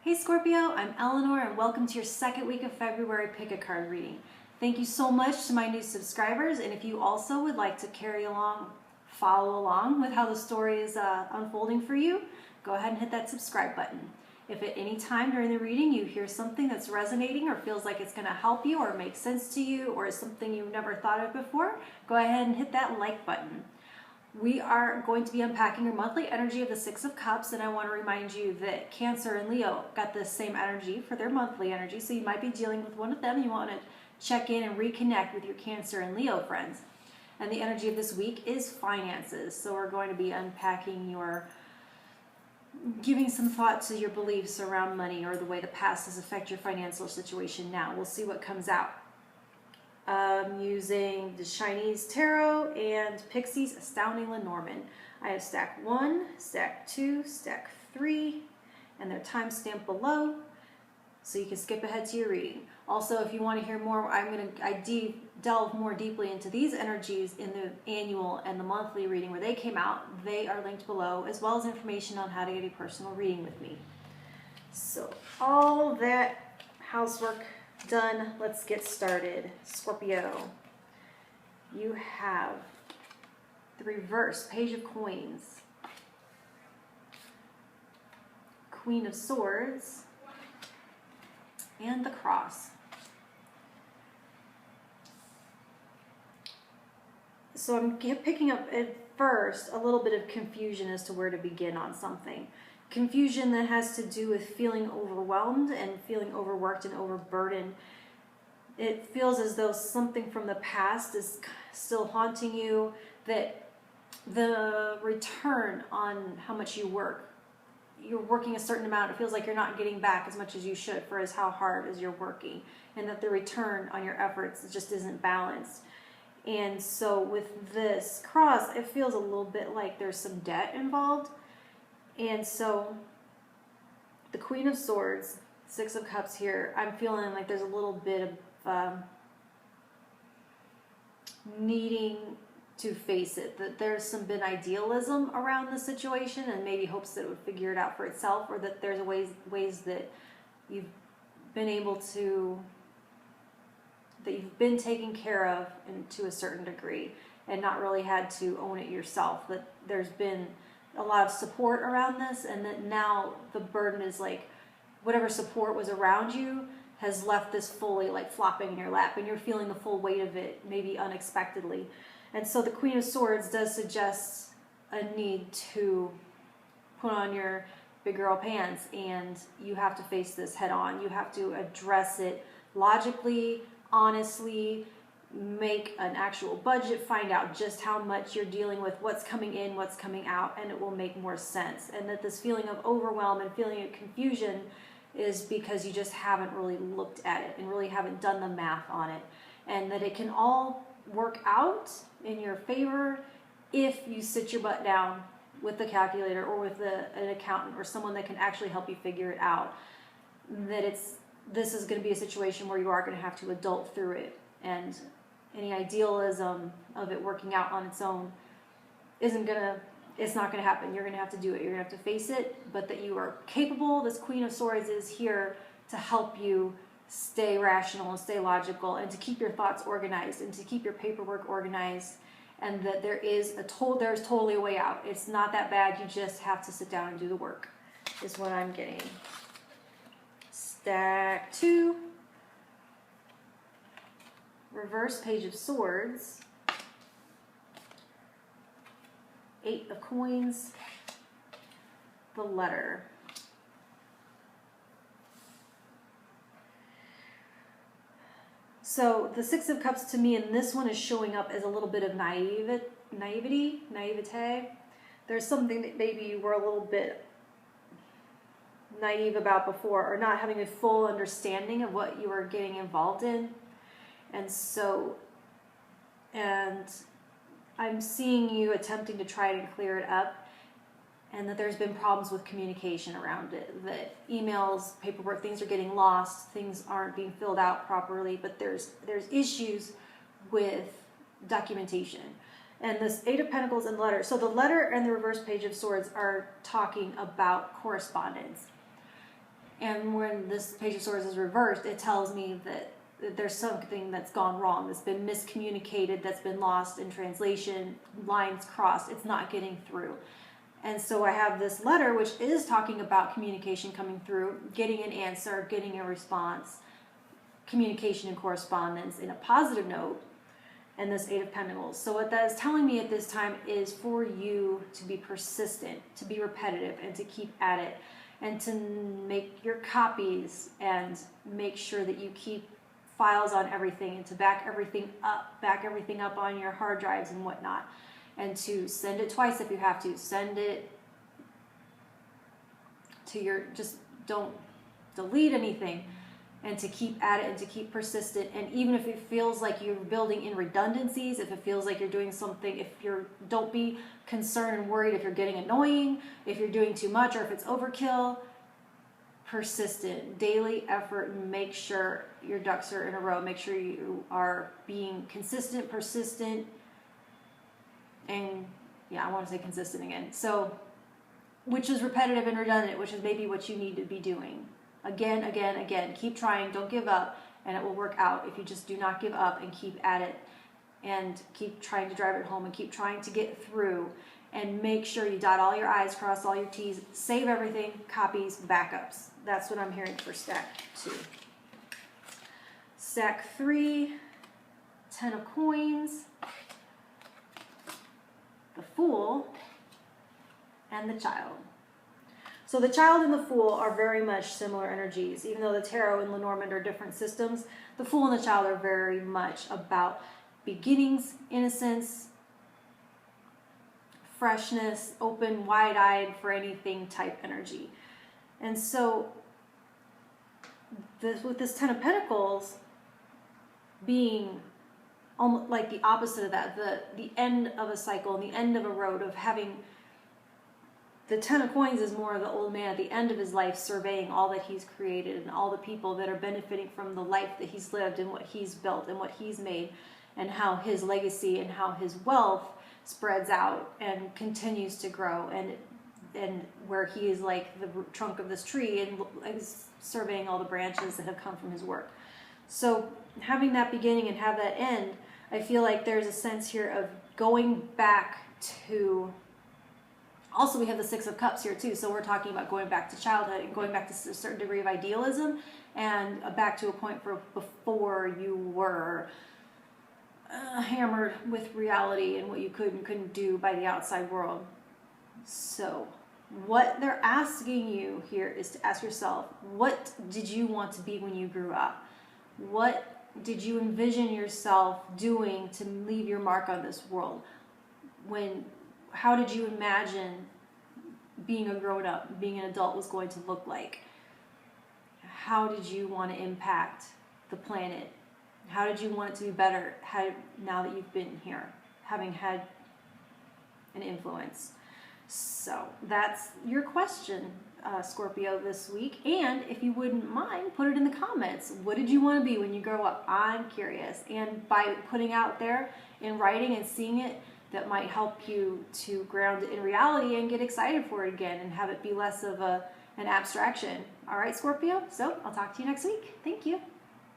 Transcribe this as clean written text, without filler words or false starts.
Hey Scorpio, I'm Eleanor and welcome to your second week of February pick a card reading. Thank you so much to my new subscribers, and if you also would like to follow along with how the story is unfolding for you, go ahead and hit that subscribe button. If at any time during the reading you hear something that's resonating or feels like it's going to help you or make sense to you or is something you've never thought of before, go ahead and hit that like button. We are going to be unpacking your monthly energy of the Six of Cups, and I want to remind you that Cancer and Leo got the same energy for their monthly energy, so you might be dealing with one of them. You want to check in and reconnect with your Cancer and Leo friends. And the energy of this week is finances, so we're going to be unpacking giving some thought to your beliefs around money or the way the past has affected your financial situation now. We'll see what comes out. Using the Chinese Tarot and Pixie's Astounding Lenormand. I have stack 1, stack 2, stack 3, and they're timestamped below, so you can skip ahead to your reading. Also, if you want to hear more, I delve more deeply into these energies in the annual and the monthly reading where they came out. They are linked below, as well as information on how to get a personal reading with me. So all that housework done, let's get started. Scorpio, you have the reverse Page of Coins, Queen of Swords, and the Cross. So I'm picking up at first a little bit of confusion as to where to begin on something. Confusion that has to do with feeling overwhelmed and feeling overworked and overburdened. It feels as though something from the past is still haunting you, that the return on how much you work, you're working a certain amount, it feels like you're not getting back as much as you should for how hard as you're working, and that the return on your efforts just isn't balanced. And so with this cross, it feels a little bit like there's some debt involved. And so the Queen of Swords, Six of Cups here, I'm feeling like there's a little bit of needing to face it, that there's been idealism around the situation and maybe hopes that it would figure it out for itself, or that there's ways that you've been able to, that you've been taken care of to a certain degree and not really had to own it yourself, that there's been a lot of support around this, and that now the burden is like whatever support was around you has left this fully like flopping in your lap, and you're feeling the full weight of it, maybe unexpectedly. And so the Queen of Swords does suggest a need to put on your big girl pants, and you have to face this head on. You have to address it logically, honestly, make an actual budget, find out just how much you're dealing with, what's coming in, what's coming out, and it will make more sense. And that this feeling of overwhelm and feeling of confusion is because you just haven't really looked at it and really haven't done the math on it. And that it can all work out in your favor if you sit your butt down with the calculator or with an accountant or someone that can actually help you figure it out. That this is going to be a situation where you are going to have to adult through it, and any idealism of it working out on its own it's not going to happen. You're going to have to do it. You're going to have to face it, but that you are capable. This Queen of Swords is here to help you stay rational and stay logical, and to keep your thoughts organized and to keep your paperwork organized, and that there's totally a way out. It's not that bad. You just have to sit down and do the work, is what I'm getting. Stack 2. Reverse Page of Swords, 8 of Coins, the Letter. So the Six of Cups to me in this one is showing up as a little bit of naivete. There's something that maybe you were a little bit naive about before, or not having a full understanding of what you were getting involved in. And I'm seeing you attempting to try to clear it up, and that there's been problems with communication around it, that emails, paperwork, things are getting lost, things aren't being filled out properly, but there's issues with documentation. And this Eight of Pentacles and Letter. So the Letter and the reverse Page of Swords are talking about correspondence. And when this Page of Swords is reversed, it tells me that there's something that's gone wrong, that's been miscommunicated, that's been lost in translation, lines crossed, it's not getting through. And so I have this letter which is talking about communication coming through, getting an answer, getting a response, communication and correspondence in a positive note, and this Eight of Pentacles. So what that is telling me at this time is for you to be persistent, to be repetitive, and to keep at it, and to make your copies and make sure that you keep files on everything, and to back everything up on your hard drives and whatnot, and to send it twice if you have to. Send it to your, just don't delete anything, and to keep at it and to keep persistent. And even if it feels like you're building in redundancies, if it feels like you're doing something, don't be concerned and worried if you're getting annoying, if you're doing too much, or if it's overkill. Persistent, daily effort, and make sure your ducks are in a row. Make sure you are being consistent, persistent, and yeah, I want to say consistent again. So, which is repetitive and redundant, which is maybe what you need to be doing. Again, again, again. Keep trying, don't give up, and it will work out if you just do not give up and keep at it and keep trying to drive it home and keep trying to get through, and make sure you dot all your I's, cross all your T's, save everything, copies, backups. That's what I'm hearing for stack 2. Stack 3, 10 of Coins, the Fool, and the Child. So the Child and the Fool are very much similar energies. Even though the Tarot and Lenormand are different systems, the Fool and the Child are very much about beginnings, innocence, freshness, open, wide-eyed for anything type energy. And so with this 10 of Pentacles being almost like the opposite of that, the end of a cycle and the end of a road of having, the 10 of Coins is more of the old man at the end of his life surveying all that he's created and all the people that are benefiting from the life that he's lived and what he's built and what he's made, and how his legacy and how his wealth spreads out and continues to grow, and where he is like the trunk of this tree and is surveying all the branches that have come from his work. So having that beginning and have that end, I feel like there's a sense here of going back to, also we have the Six of Cups here too, so we're talking about going back to childhood and going back to a certain degree of idealism and back to a point for before you were hammered with reality and what you could and couldn't do by the outside world. So what they're asking you here is to ask yourself, what did you want to be when you grew up? What did you envision yourself doing to leave your mark on this world? How did you imagine being a grown-up, being an adult was going to look like? How did you want to impact the planet? How did you want it to be better now that you've been here, having had an influence? So that's your question, Scorpio, this week. And if you wouldn't mind, put it in the comments. What did you want to be when you grow up? I'm curious. And by putting out there in writing and seeing it, that might help you to ground it in reality and get excited for it again and have it be less of an abstraction. All right, Scorpio? So I'll talk to you next week. Thank you.